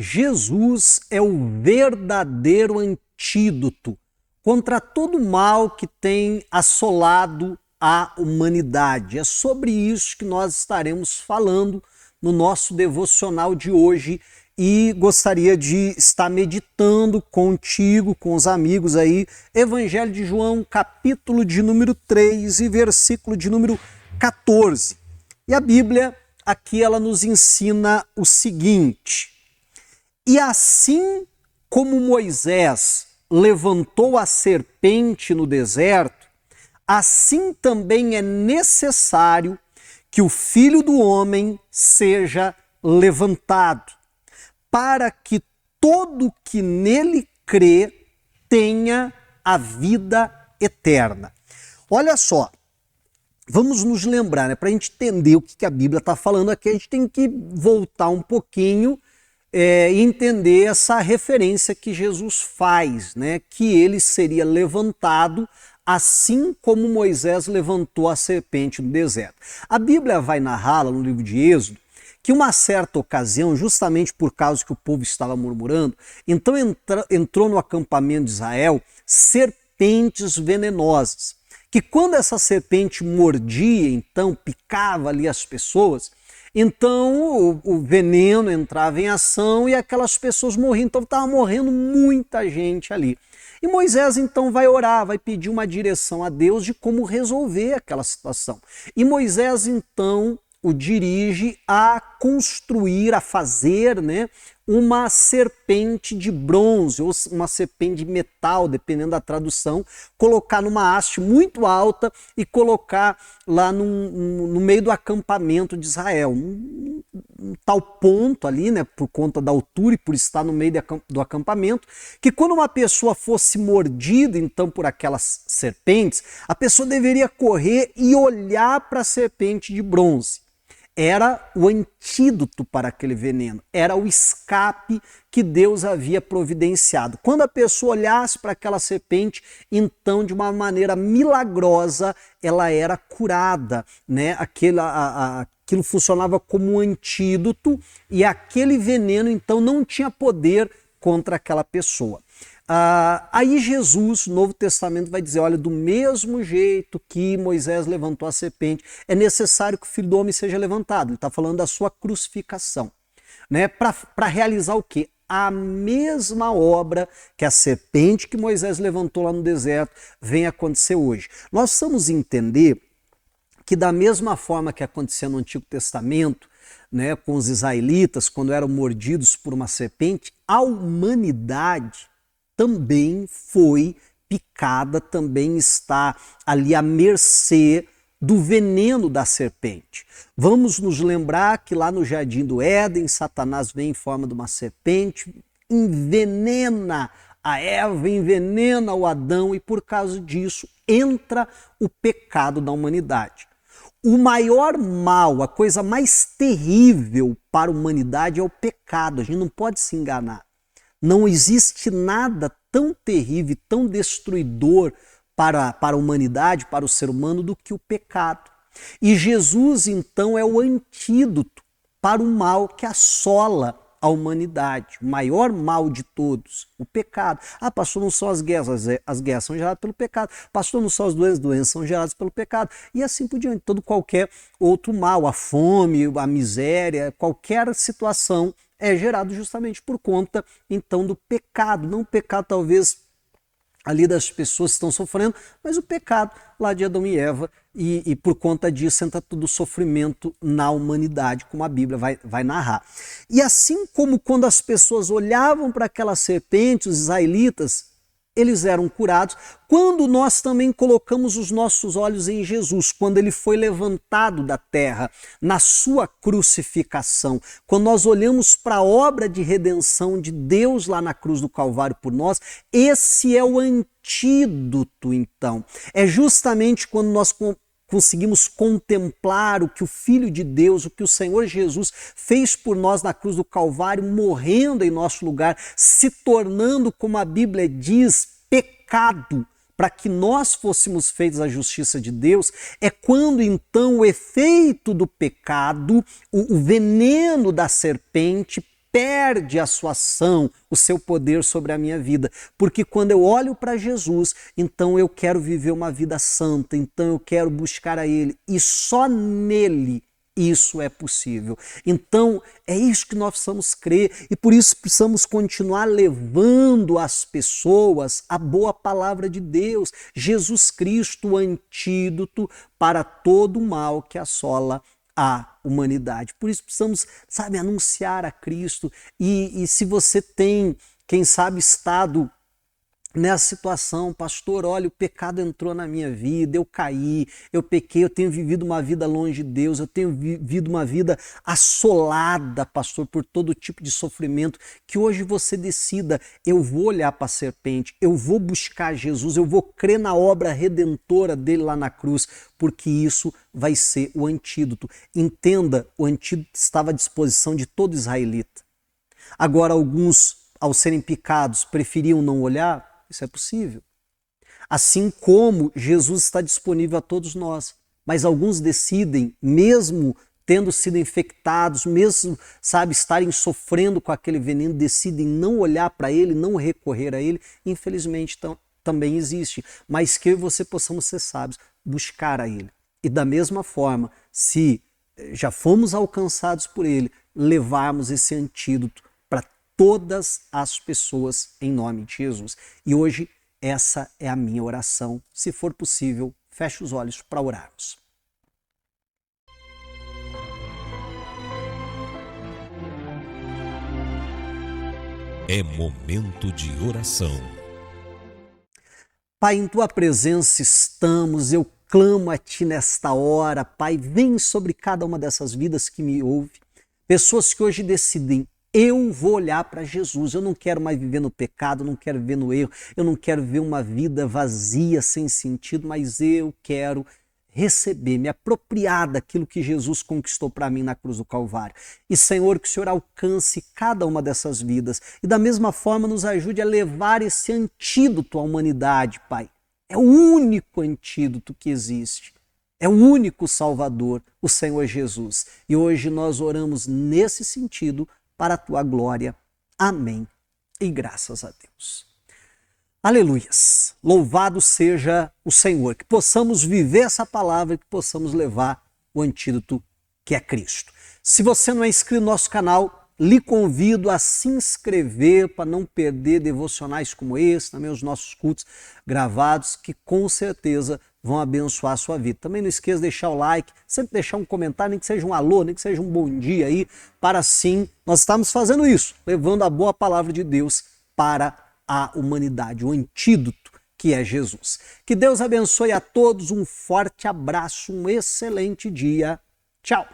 Jesus é o verdadeiro antídoto contra todo o mal que tem assolado a humanidade. É sobre isso que nós estaremos falando no nosso devocional de hoje e gostaria de estar meditando contigo, com os amigos aí, Evangelho de João, capítulo de número 3 e versículo de número 14. E a Bíblia aqui ela nos ensina o seguinte: e assim como Moisés levantou a serpente no deserto, assim também é necessário que o Filho do Homem seja levantado, para que todo que nele crê tenha a vida eterna. Olha só, vamos nos lembrar, para a gente entender o que a Bíblia está falando aqui, a gente tem que voltar um pouquinho e entender essa referência que Jesus faz, que ele seria levantado assim como Moisés levantou a serpente no deserto. A Bíblia vai narrar lá no livro de Êxodo que uma certa ocasião, justamente por causa que o povo estava murmurando, então entrou no acampamento de Israel serpentes venenosas, que quando essa serpente mordia, então picava ali as pessoas, então o veneno entrava em ação e aquelas pessoas morriam, então estava morrendo muita gente ali. E Moisés então vai orar, vai pedir uma direção a Deus de como resolver aquela situação. E Moisés então o dirige a construir, a fazer, uma serpente de bronze ou uma serpente de metal, dependendo da tradução, colocar numa haste muito alta e colocar lá no meio do acampamento de Israel. Um tal ponto ali, por conta da altura e por estar no meio do acampamento, que quando uma pessoa fosse mordida então por aquelas serpentes, a pessoa deveria correr e olhar para a serpente de bronze. Era o antídoto para aquele veneno, era o escape que Deus havia providenciado. Quando a pessoa olhasse para aquela serpente, então de uma maneira milagrosa ela era curada, aquilo funcionava como um antídoto e aquele veneno então não tinha poder contra aquela pessoa. Aí Jesus, no Novo Testamento, vai dizer, olha, do mesmo jeito que Moisés levantou a serpente, é necessário que o Filho do Homem seja levantado. Ele está falando da sua crucificação. Para realizar o quê? A mesma obra que a serpente que Moisés levantou lá no deserto vem acontecer hoje. Nós precisamos entender que da mesma forma que acontecia no Antigo Testamento, com os israelitas, quando eram mordidos por uma serpente, a humanidade também foi picada, também está ali à mercê do veneno da serpente. Vamos nos lembrar que lá no Jardim do Éden, Satanás vem em forma de uma serpente, envenena a Eva, envenena o Adão e por causa disso entra o pecado da humanidade. O maior mal, a coisa mais terrível para a humanidade é o pecado, a gente não pode se enganar. Não existe nada tão terrível, tão destruidor para a humanidade, para o ser humano, do que o pecado. E Jesus, então, é o antídoto para o mal que assola a humanidade, o maior mal de todos, o pecado. Pastor, não são as guerras são geradas pelo pecado. Pastor, não são as doenças são geradas pelo pecado. E assim por diante, todo qualquer outro mal, a fome, a miséria, qualquer situação é gerado justamente por conta, então, do pecado. Não o pecado, talvez, ali das pessoas que estão sofrendo, mas o pecado lá de Adão e Eva, e por conta disso entra todo o sofrimento na humanidade, como a Bíblia vai narrar. E assim como quando as pessoas olhavam para aquela serpente, os israelitas, eles eram curados, quando nós também colocamos os nossos olhos em Jesus, quando ele foi levantado da terra, na sua crucificação, quando nós olhamos para a obra de redenção de Deus lá na cruz do Calvário por nós, esse é o antídoto, então. É justamente quando nós conseguimos contemplar o que o Filho de Deus, o que o Senhor Jesus fez por nós na cruz do Calvário, morrendo em nosso lugar, se tornando, como a Bíblia diz, pecado, para que nós fôssemos feitos a justiça de Deus, é quando então o efeito do pecado, o veneno da serpente, perde a sua ação, o seu poder sobre a minha vida. Porque quando eu olho para Jesus, então eu quero viver uma vida santa, então eu quero buscar a Ele. E só nele isso é possível. Então é isso que nós precisamos crer e por isso precisamos continuar levando às pessoas a boa palavra de Deus. Jesus Cristo, o antídoto para todo o mal que assola a humanidade. Por isso precisamos, sabe, anunciar a Cristo. E se você tem, quem sabe, estado nessa situação, pastor, olha, o pecado entrou na minha vida, eu caí, eu pequei, eu tenho vivido uma vida longe de Deus, eu tenho vivido uma vida assolada, pastor, por todo tipo de sofrimento, que hoje você decida, eu vou olhar para a serpente, eu vou buscar Jesus, eu vou crer na obra redentora dele lá na cruz, porque isso vai ser o antídoto. Entenda, o antídoto estava à disposição de todo israelita. Agora, alguns, ao serem picados, preferiam não olhar. Isso é possível. Assim como Jesus está disponível a todos nós. Mas alguns decidem, mesmo tendo sido infectados, mesmo, sabe, estarem sofrendo com aquele veneno, decidem não olhar para ele, não recorrer a ele. Infelizmente, também existe. Mas que eu e você possamos ser sábios, buscar a ele. E da mesma forma, se já fomos alcançados por ele, levarmos esse antídoto para todas as pessoas em nome de Jesus. E hoje essa é a minha oração. Se for possível, feche os olhos para orarmos. É momento de oração. Pai, em tua presença estamos, eu clamo a ti nesta hora, Pai, vem sobre cada uma dessas vidas que me ouve, pessoas que hoje decidem, eu vou olhar para Jesus, eu não quero mais viver no pecado, não quero viver no erro, eu não quero viver uma vida vazia, sem sentido, mas eu quero receber, me apropriar daquilo que Jesus conquistou para mim na cruz do Calvário. E Senhor, que o Senhor alcance cada uma dessas vidas e da mesma forma nos ajude a levar esse antídoto à humanidade, Pai. É o único antídoto que existe. É o único Salvador, o Senhor Jesus. E hoje nós oramos nesse sentido para a tua glória. Amém. E graças a Deus. Aleluias. Louvado seja o Senhor. Que possamos viver essa palavra, que possamos levar o antídoto que é Cristo. Se você não é inscrito no nosso canal, lhe convido a se inscrever para não perder devocionais como esse, também os nossos cultos gravados, que com certeza vão abençoar a sua vida. Também não esqueça de deixar o like, sempre deixar um comentário, nem que seja um alô, nem que seja um bom dia aí, para assim nós estamos fazendo isso, levando a boa palavra de Deus para a humanidade, o antídoto que é Jesus. Que Deus abençoe a todos, um forte abraço, um excelente dia. Tchau!